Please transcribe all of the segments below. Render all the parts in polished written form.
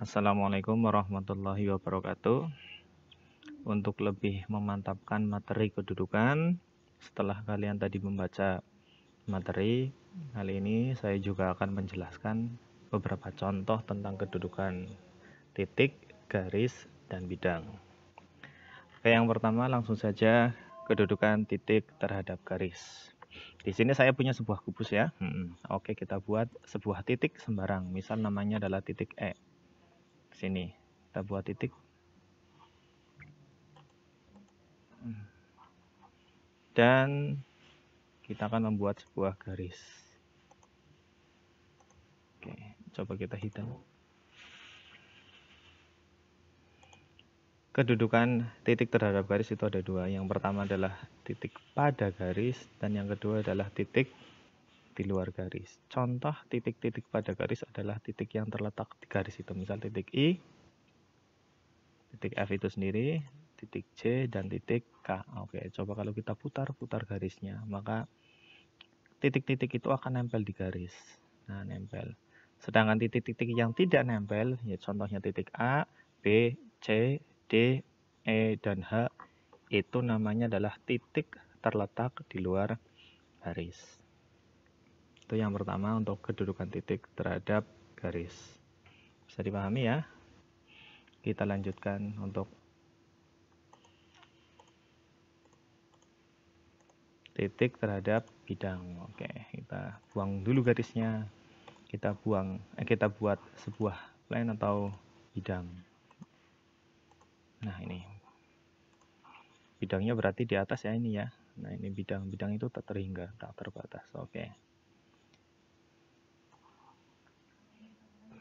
Assalamualaikum warahmatullahi wabarakatuh. Untuk lebih memantapkan materi kedudukan, setelah kalian tadi membaca materi, kali ini saya juga akan menjelaskan beberapa contoh tentang kedudukan titik, garis, dan bidang. Oke, yang pertama langsung saja kedudukan titik terhadap garis. Di sini saya punya sebuah kubus ya. Oke, kita buat sebuah titik sembarang. Misal namanya adalah titik E. Sini kita buat titik. Dan kita akan membuat sebuah garis. Oke, coba kita hitung. Kedudukan titik terhadap garis itu ada dua. Yang pertama adalah titik pada garis, dan yang kedua adalah titik di luar garis. Contoh titik-titik pada garis adalah titik yang terletak di garis itu. Misal titik I, titik F itu sendiri, titik C, dan titik K. Oke, coba kalau kita putar-putar garisnya, maka titik-titik itu akan nempel di garis. Nah, nempel. Sedangkan titik-titik yang tidak nempel, ya contohnya titik A, B, C, D, E, dan H, itu namanya adalah titik terletak di luar garis. Itu yang pertama untuk kedudukan titik terhadap garis. Bisa dipahami ya? Kita lanjutkan untuk titik terhadap bidang. Oke, kita buang dulu garisnya. Kita buat sebuah plane atau bidang. Nah, ini bidangnya berarti di atas ya ini ya. Nah, ini bidang itu tak terhingga, tak terbatas. Oke.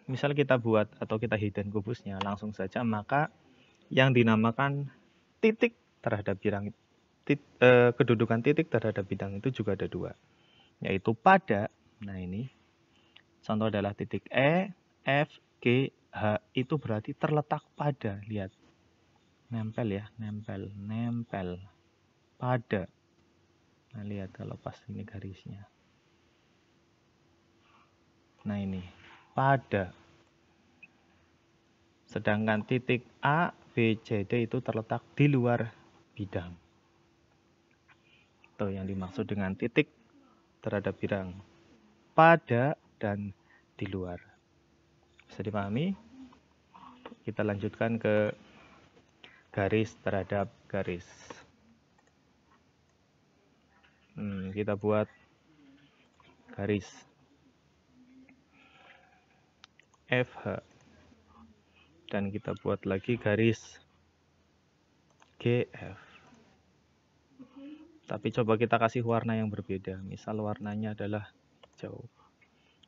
Misal kita buat atau kita hidden kubusnya langsung saja, maka yang dinamakan titik terhadap bidang, kedudukan titik terhadap bidang itu juga ada dua, yaitu pada. Nah, ini contoh adalah titik E, F, G, H, itu berarti terletak pada. Lihat, nempel ya, nempel pada. Nah, lihat kalau pas ini garisnya. Nah, ini pada. Sedangkan titik A, B, C, D itu terletak di luar bidang. Itu yang dimaksud dengan titik terhadap bidang. Pada dan di luar. Bisa dipahami? Kita lanjutkan ke garis terhadap garis. Kita buat garis FH. Dan kita buat lagi garis GF. Tapi coba kita kasih warna yang berbeda. Misal warnanya adalah hijau.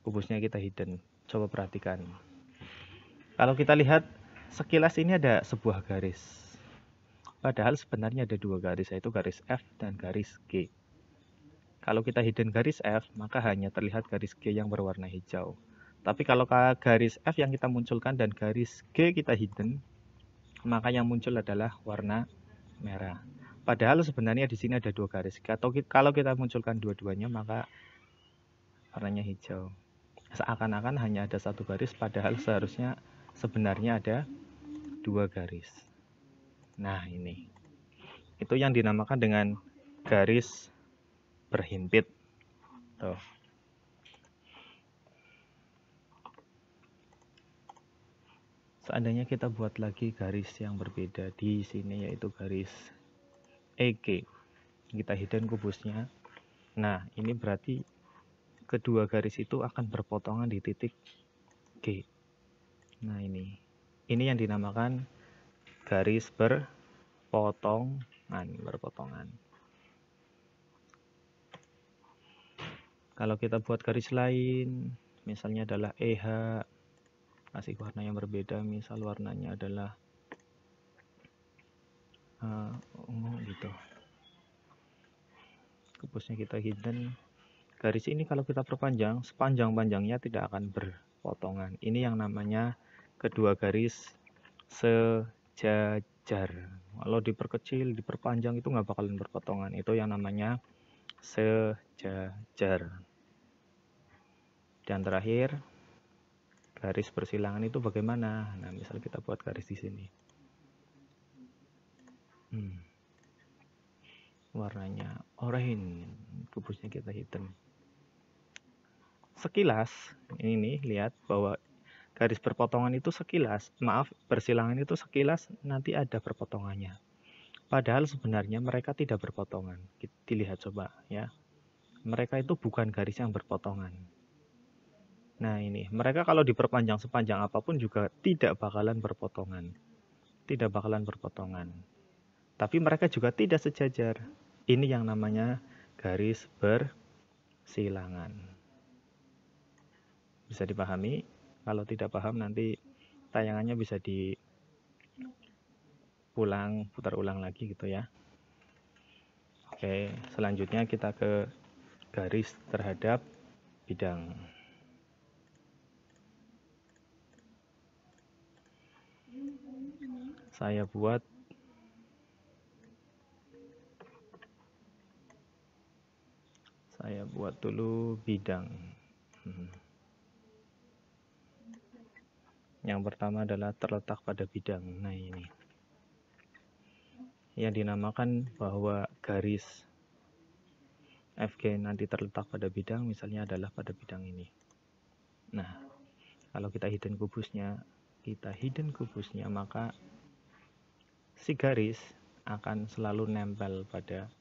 Kubusnya kita hidden. Coba perhatikan. Kalau kita lihat sekilas ini ada sebuah garis. Padahal sebenarnya ada dua garis, yaitu garis F dan garis G. Kalau kita hidden garis F, maka hanya terlihat garis G yang berwarna hijau. Tapi kalau garis F yang kita munculkan dan garis G kita hidden, maka yang muncul adalah warna merah. Padahal sebenarnya di sini ada dua garis. Atau kalau kita munculkan dua-duanya, maka warnanya hijau. Seakan-akan hanya ada satu garis, padahal seharusnya sebenarnya ada dua garis. Nah, ini. Itu yang dinamakan dengan garis berhimpit. Tuh. Seandainya kita buat lagi garis yang berbeda di sini, yaitu garis EG. Kita hidden kubusnya. Nah, ini berarti kedua garis itu akan berpotongan di titik G. Nah, ini yang dinamakan garis berpotongan. Kalau kita buat garis lain, misalnya adalah EH, kasih warna yang berbeda, misal warnanya adalah ungu gitu. Kubusnya kita hidden. Garis ini kalau kita perpanjang, sepanjang-panjangnya tidak akan berpotongan. Ini yang namanya kedua garis sejajar. Kalau diperkecil, diperpanjang itu nggak bakalan berpotongan. Itu yang namanya sejajar. Dan terakhir, garis persilangan itu bagaimana? Nah, misal kita buat garis di sini. Warnanya oranye, kubusnya kita hidden. Sekilas, ini nih, lihat bahwa garis perpotongan itu sekilas, persilangan itu sekilas nanti ada perpotongannya. Padahal sebenarnya mereka tidak berpotongan. Dilihat coba ya. Mereka itu bukan garis yang berpotongan. Nah ini, mereka kalau diperpanjang sepanjang apapun juga tidak bakalan berpotongan. Tidak bakalan berpotongan. Tapi mereka juga tidak sejajar. Ini yang namanya garis bersilangan. Bisa dipahami? Kalau tidak paham nanti tayangannya bisa putar ulang lagi gitu ya. Oke, selanjutnya kita ke garis terhadap bidang. Saya buat dulu bidang. Yang pertama adalah terletak pada bidang. Nah ini yang dinamakan bahwa garis FG nanti terletak pada bidang, misalnya adalah pada bidang ini. Nah, kalau kita hidden kubusnya, maka si garis akan selalu nempel pada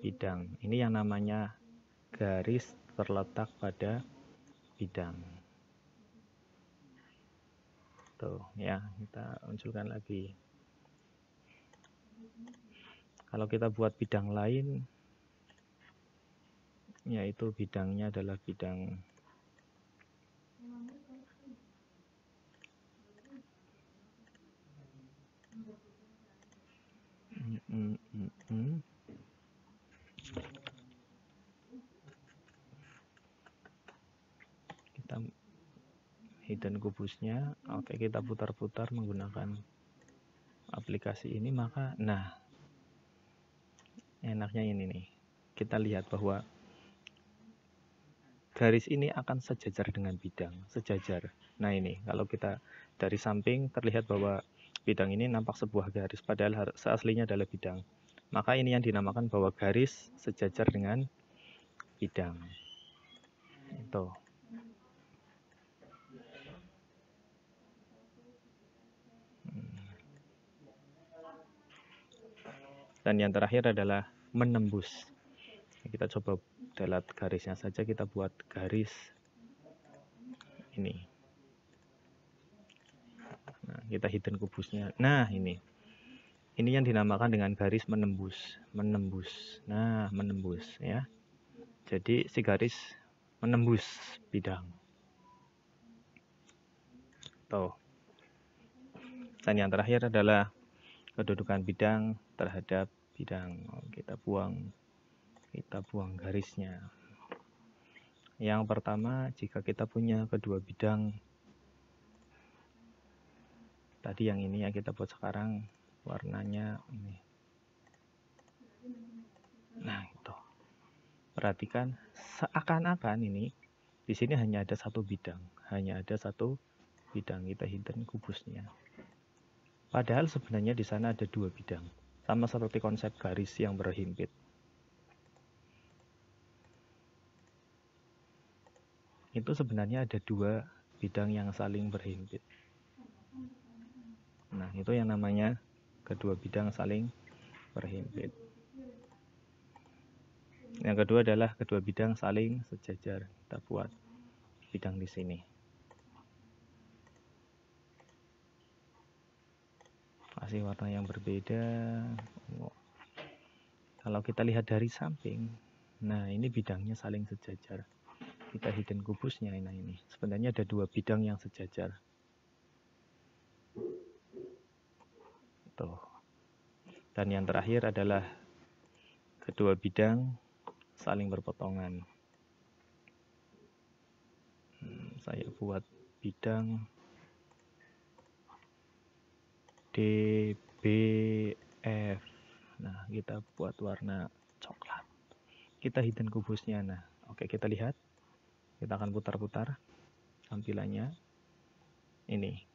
bidang. Ini yang namanya garis terletak pada bidang. Tuh ya, kita munculkan lagi. Kalau kita buat bidang lain, yaitu bidangnya adalah bidang kita hidden kubusnya. Oke, kita putar-putar menggunakan aplikasi ini, maka nah enaknya ini nih, kita lihat bahwa garis ini akan sejajar dengan bidang, sejajar. Nah ini, kalau kita dari samping terlihat bahwa bidang ini nampak sebuah garis, padahal seaslinya adalah bidang. Maka ini yang dinamakan bahwa garis sejajar dengan bidang. Itu. Dan yang terakhir adalah menembus. Kita coba delete garisnya saja, kita buat garis ini. Nah, kita hidden kubusnya. Nah, ini yang dinamakan dengan garis menembus. Nah, menembus ya. Jadi si garis menembus bidang. Tuh. Dan yang terakhir adalah kedudukan bidang terhadap bidang. Kita buang garisnya. Yang pertama, jika kita punya kedua bidang, tadi yang ini yang kita buat sekarang warnanya ini. Nah, itu. Perhatikan, seakan-akan ini di sini hanya ada satu bidang, kita hidden kubusnya. Padahal sebenarnya di sana ada dua bidang, sama seperti konsep garis yang berhimpit. Itu sebenarnya ada dua bidang yang saling berhimpit. Nah, itu yang namanya kedua bidang saling berhimpit. Yang kedua adalah kedua bidang saling sejajar. Kita buat bidang di sini. Kasih warna yang berbeda. Kalau kita lihat dari samping, nah ini bidangnya saling sejajar. Kita hidden kubusnya, nah ini sebenarnya ada dua bidang yang sejajar. Tuh. Dan yang terakhir adalah kedua bidang saling berpotongan. Saya buat bidang DBF. Nah, kita buat warna coklat. Kita hidden kubusnya. Nah, oke, kita lihat. Kita akan putar-putar tampilannya. Ini.